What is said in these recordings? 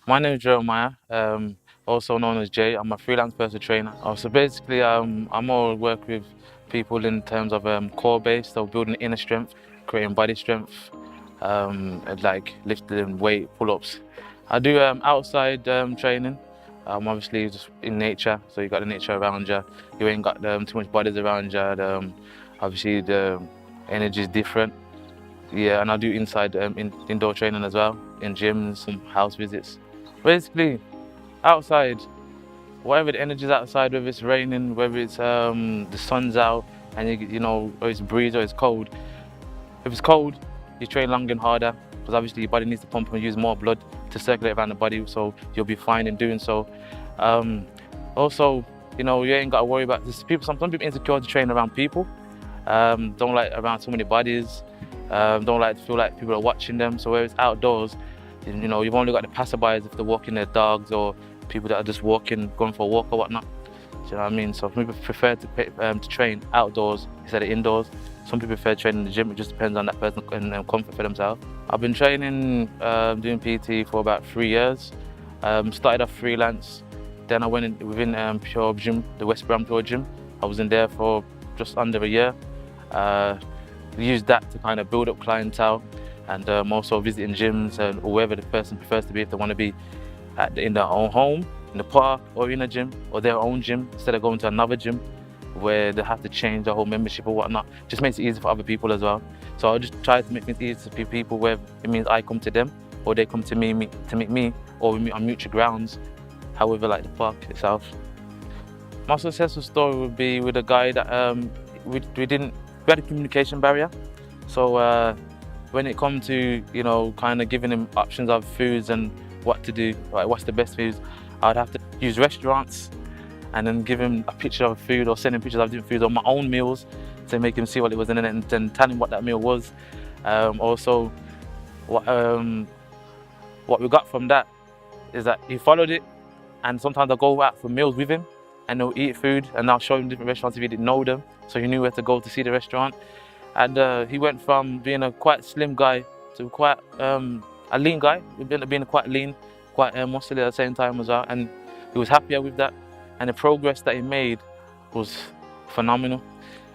My name is Jeremiah, also known as Jay. I'm a freelance personal trainer. So basically, I more work with people in terms of core base, so building inner strength, creating body strength, and like lifting weight, pull-ups. I do outside training, obviously just in nature. So you got the nature around you. You ain't got too much bodies around you. Obviously the energy is different. Yeah, and I do inside indoor training as well, in gyms, some house visits. Basically, outside, whatever the energy is outside, whether it's raining, whether it's the sun's out, and you know, or it's breeze or it's cold. If it's cold, you train longer and harder because obviously your body needs to pump and use more blood to circulate around the body, so you'll be fine in doing so. Um, Also, you know, you ain't got to worry about this. People, some people insecure to train around people. Don't like around too many bodies. Don't like to feel like people are watching them. So where it's outdoors, you know, you've only got the passerbys if they're walking their dogs or people that are just walking, going for a walk or whatnot. Do you know what I mean? So some people prefer to train outdoors instead of indoors. Some people prefer training in the gym. It just depends on that person and comfort for themselves. I've been training, doing PT for about 3 years. Started off freelance. Then I went in within Pure Gym, the West Brom Pure Gym. I was in there for just under a year. Used that to kind of build up clientele and also visiting gyms and wherever the person prefers to be. If they want to be in their own home, in the park, or in a gym, or their own gym, instead of going to another gym where they have to change their whole membership or whatnot. Just makes it easy for other people as well. So I just try to make things easy for people where it means I come to them or they come to me to meet me, or we meet on mutual grounds, however, like the park itself. My successful story would be with a guy that we had a communication barrier. So when it comes to, you know, kind of giving him options of foods and what to do, like what's the best foods, I'd have to use restaurants and then give him a picture of food or send him pictures of different foods or my own meals to make him see what it was in it and then tell him what that meal was. Also, what we got from that is that he followed it, and sometimes I go out for meals with him and he'll eat food and I'll show him different restaurants if he didn't know them, so he knew where to go to see the restaurant. And he went from being a quite slim guy to quite a lean guy. We've been being quite lean, quite muscular at the same time as well, and he was happier with that. And the progress that he made was phenomenal.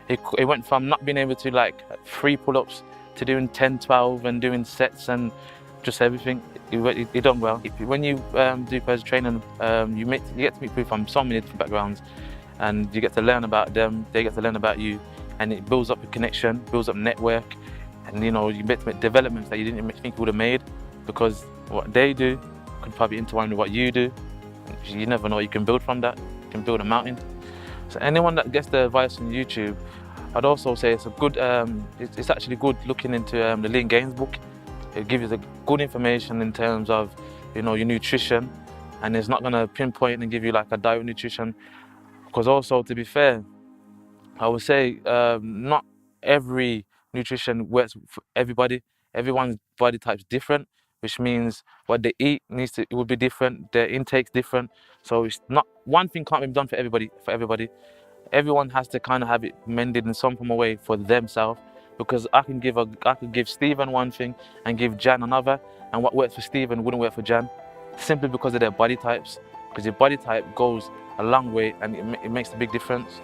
He went from not being able to like 3 pull-ups to doing 10, 12 and doing sets and just everything. He done well. When you do personal training, you get to meet people from so many different backgrounds, and you get to learn about them, they get to learn about you, and it builds up a connection, builds up a network, and you know, you get to make developments that you didn't even think you would have made, because what they do could probably intertwine with what you do. You never know, you can build from that, you can build a mountain. So anyone that gets the advice on YouTube, I'd also say it's a good, it's actually good looking into the Lean Gains book. It gives you the good information in terms of, you know, your nutrition, and it's not going to pinpoint and give you like a diet nutrition, because also, to be fair, I would say not every nutrition works for everybody. Everyone's body type's different, which means what they eat it will be different, their intake's different. So it's not, one thing can't be done for everybody. Everyone has to kind of have it mended in some form of way for themselves, because I could give Stephen one thing and give Jan another, and what works for Stephen wouldn't work for Jan, simply because of their body types. Because your body type goes a long way and it makes a big difference.